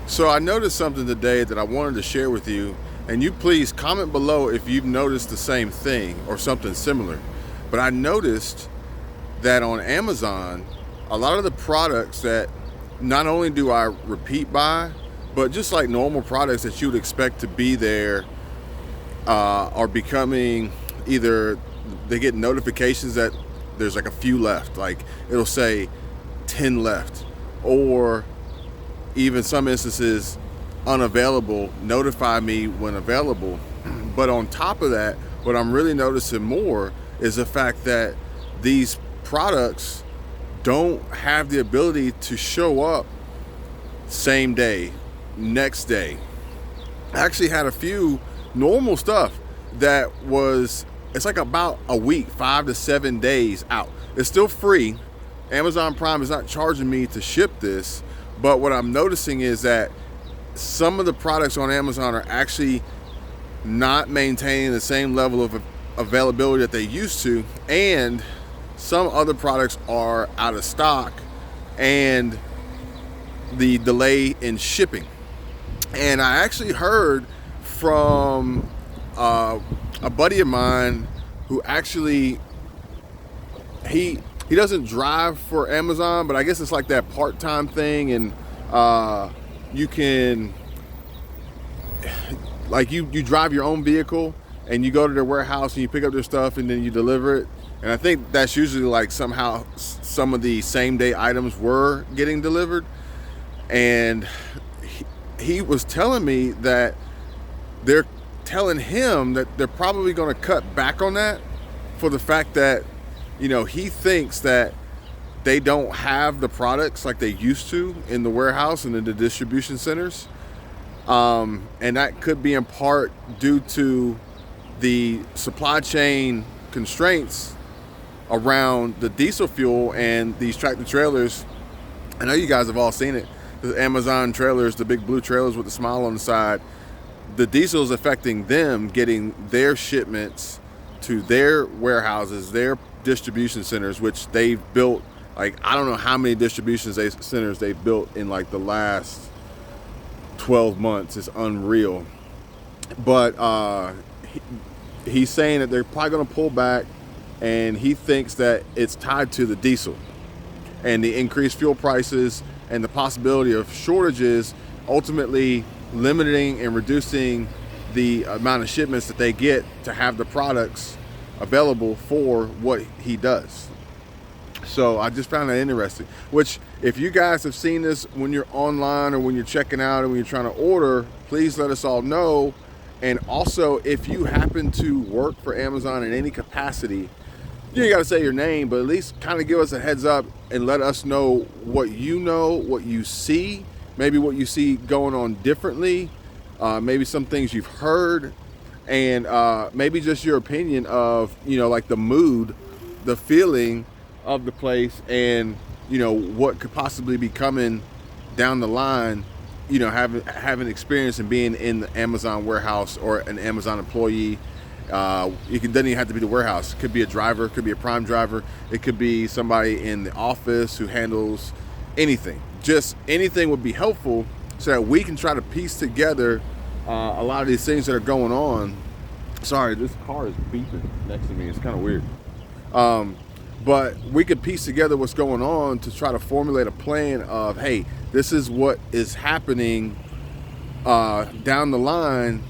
So I noticed something today that I wanted to share with you, and you please comment below if you've noticed the same thing or something similar. But I noticed that on Amazon, a lot of the products that not only do I repeat buy, but just like normal products that you would expect to be there, are becoming either they get notifications that there's like a few left, like it'll say 10 left, or even some instances unavailable, notify me when available. But on top of that, what I'm really noticing more is the fact that these products don't have the ability to show up same day, next day. I actually had a few normal stuff that was, it's like about a week, 5 to 7 days out. It's still free. Amazon Prime is not charging me to ship this, but what I'm noticing is that some of the products on Amazon are actually not maintaining the same level of availability that they used to, and some other products are out of stock and the delay in shipping. And I actually heard from a buddy of mine who actually he doesn't drive for Amazon, but I guess it's like that part-time thing, and you can, like, you drive your own vehicle and you go to their warehouse and you pick up their stuff and then you deliver it. And I think that's usually like somehow some of the same day items were getting delivered. And he was telling me that they're telling him that they're probably going to cut back on that for the fact that, you know, he thinks that they don't have the products like they used to in the warehouse and in the distribution centers. And that could be in part due to the supply chain constraints around the diesel fuel and these tractor trailers. I know you guys have all seen it. The Amazon trailers, the big blue trailers with the smile on the side. The diesel is affecting them getting their shipments to their warehouses, their distribution centers, which they've built. Like, I don't know how many distribution centers they've built in like the last 12 months. It's unreal. But he's saying that they're probably going to pull back, and he thinks that it's tied to the diesel and the increased fuel prices and the possibility of shortages, ultimately limiting and reducing the amount of shipments that they get to have the products available for what he does. So I just found that interesting, which if you guys have seen this when you're online or when you're checking out and when you're trying to order, please let us all know. And also, if you happen to work for Amazon in any capacity, you ain't got to say your name, but at least kind of give us a heads up and let us know, what you see, maybe what you see going on differently, maybe some things you've heard, and maybe just your opinion of, you know, like the mood, the feeling of the place, and, you know, what could possibly be coming down the line, you know, having experience and being in the Amazon warehouse or an Amazon employee. It doesn't even have to be the warehouse. It could be a driver, it could be a Prime driver, it could be somebody in the office who handles anything. Just anything would be helpful so that we can try to piece together a lot of these things that are going on. Sorry, this car is beeping next to me. It's kind of weird. But we could piece together what's going on to try to formulate a plan of, hey, this is what is happening down the line.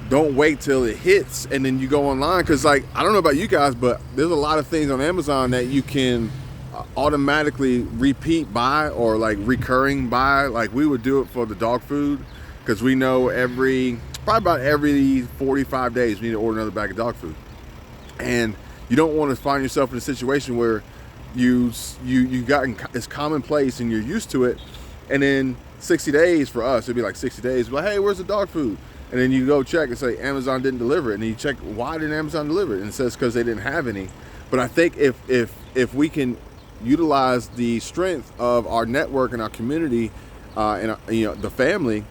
Don't wait till it hits and then you go online, because, like, I don't know about you guys, but there's a lot of things on Amazon that you can automatically repeat buy or like recurring buy. Like, we would do it for the dog food, because we know probably about every 45 days we need to order another bag of dog food. And you don't want to find yourself in a situation where you got it's commonplace and you're used to it, and then 60 days for us, it'd be like 60 days, like, hey, where's the dog food? And then you go check and say Amazon didn't deliver it, and you check, why didn't Amazon deliver it? And it says because they didn't have any. But I think if we can utilize the strength of our network and our community and you know, the family,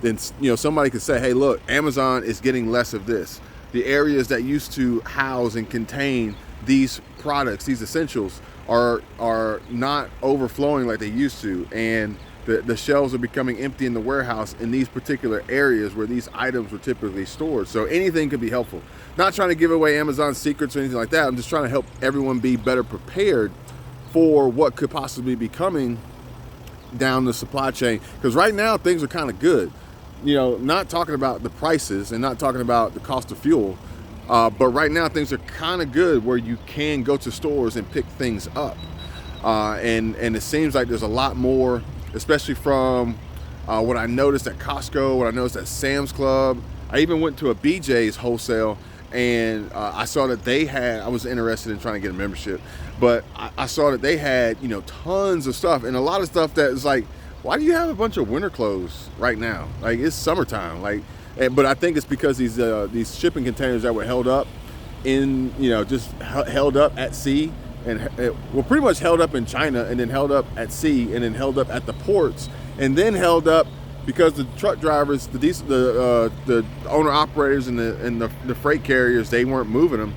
then, you know, somebody could say, hey, look, Amazon is getting less of this. The areas that used to house and contain these products, these essentials, are not overflowing like they used to, and the shelves are becoming empty in the warehouse in these particular areas where these items were typically stored. So anything could be helpful. Not trying to give away Amazon secrets or anything like that. I'm just trying to help everyone be better prepared for what could possibly be coming down the supply chain. Because right now things are kind of good. Not talking about the prices and not talking about the cost of fuel, but right now things are kind of good where you can go to stores and pick things up. And it seems like there's a lot more, especially from what I noticed at Costco, what I noticed at Sam's Club. I even went to a BJ's wholesale, and I saw that they had, I was interested in trying to get a membership, but I saw that they had, tons of stuff, and a lot of stuff that is like, why do you have a bunch of winter clothes right now? Like, it's summertime. But I think it's because these shipping containers that were held up in, just held up at sea, and were pretty much held up in China, and then held up at sea, and then held up at the ports, and then held up because the truck drivers, the owner operators and the freight carriers, they weren't moving them.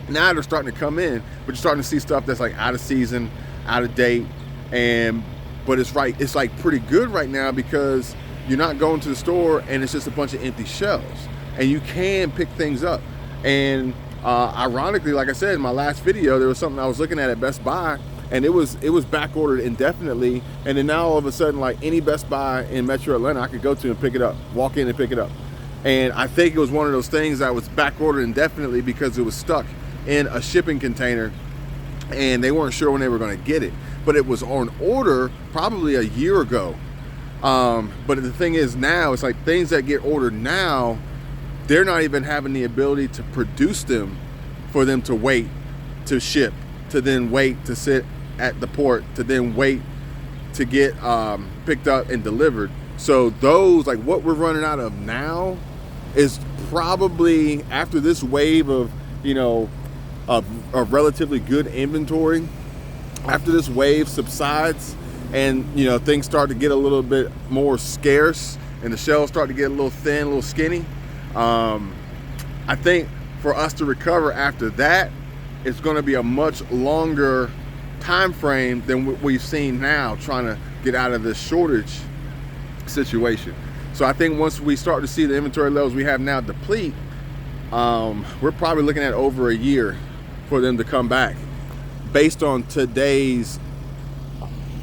Now they're starting to come in, but you're starting to see stuff that's like out of season, out of date, but it's like pretty good right now because you're not going to the store and it's just a bunch of empty shelves, and you can pick things up. And ironically, like I said in my last video, there was something I was looking at Best Buy, and it was back ordered indefinitely, and then now all of a sudden, like any Best Buy in Metro Atlanta I could go to and pick it up, walk in and pick it up. And I think it was one of those things that was back ordered indefinitely because it was stuck in a shipping container and they weren't sure when they were going to get it, but it was on order probably a year ago. But the thing is, now it's like things that get ordered now, they're not even having the ability to produce them for them to wait to ship, to then wait to sit at the port, to then wait to get picked up and delivered. So those, like what we're running out of now, is probably, after this wave of relatively good inventory, after this wave subsides and things start to get a little bit more scarce and the shelves start to get a little thin, a little skinny, I think for us to recover after that, it's going to be a much longer time frame than what we've seen now, trying to get out of this shortage situation. So I think once we start to see the inventory levels we have now deplete, we're probably looking at over a year for them to come back based on today's,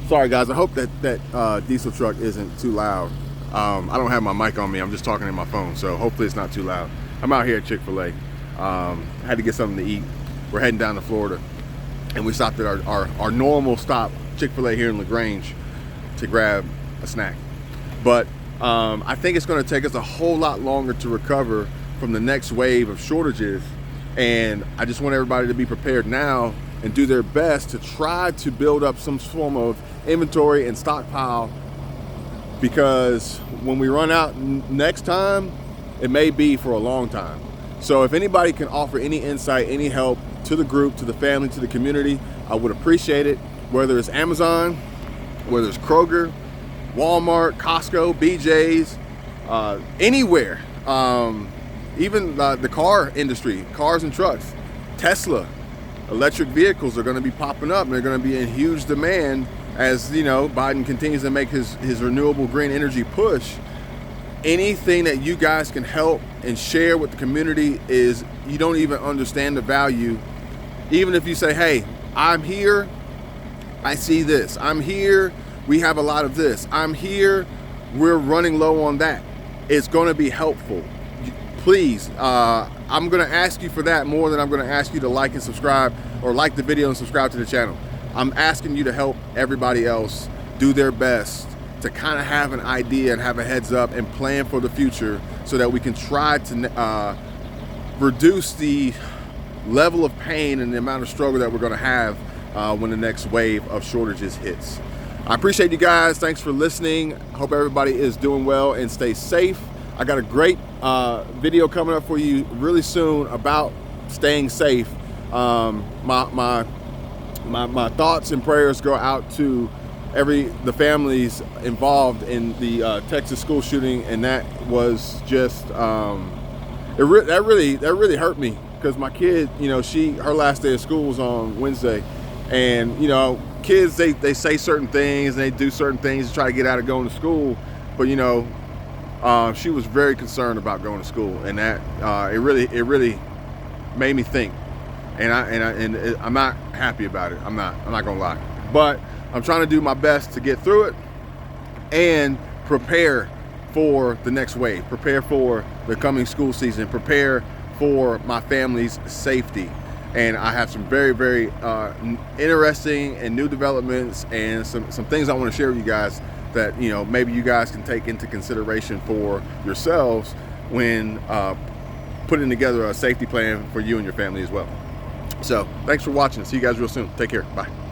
sorry guys, I hope that diesel truck isn't too loud. I don't have my mic on me, I'm just talking in my phone, so hopefully it's not too loud. I'm out here at Chick-fil-A. Had to get something to eat. We're heading down to Florida, and we stopped at our normal stop, Chick-fil-A here in LaGrange, to grab a snack. But I think it's going to take us a whole lot longer to recover from the next wave of shortages, and I just want everybody to be prepared now and do their best to try to build up some form of inventory and stockpile, because when we run out next time, it may be for a long time. So if anybody can offer any insight, any help to the group, to the family, to the community, I would appreciate it. Whether it's Amazon, whether it's Kroger, Walmart, Costco, BJ's, anywhere. Even the car industry, cars and trucks, Tesla, electric vehicles are going to be popping up, and they're going to be in huge demand as Biden continues to make his renewable green energy push. Anything that you guys can help and share with the community is, you don't even understand the value. Even if you say, hey, I'm here, I see this, I'm here, we have a lot of this, I'm here, we're running low on that, it's going to be helpful. Please, I'm going to ask you for that more than I'm going to ask you to like and subscribe, or like the video and subscribe to the channel. I'm asking you to help everybody else do their best to kind of have an idea and have a heads up and plan for the future, so that we can try to reduce the level of pain and the amount of struggle that we're going to have when the next wave of shortages hits. I appreciate you guys. Thanks for listening. Hope everybody is doing well and stay safe. I got a great video coming up for you really soon about staying safe. My thoughts and prayers go out to the families involved in the Texas school shooting, and that was just that really hurt me, because my kid, her last day of school was on Wednesday, and kids, they say certain things and they do certain things to try to get out of going to school, but you know, she was very concerned about going to school, and that it really made me think, and I'm not happy about it. I'm not gonna lie, but I'm trying to do my best to get through it and prepare for the next wave, prepare for the coming school season, prepare for my family's safety. And I have some very interesting and new developments and some things I want to share with you guys that, you know, maybe you guys can take into consideration for yourselves when putting together a safety plan for you and your family as well. So thanks for watching. See you guys real soon. Take care. Bye.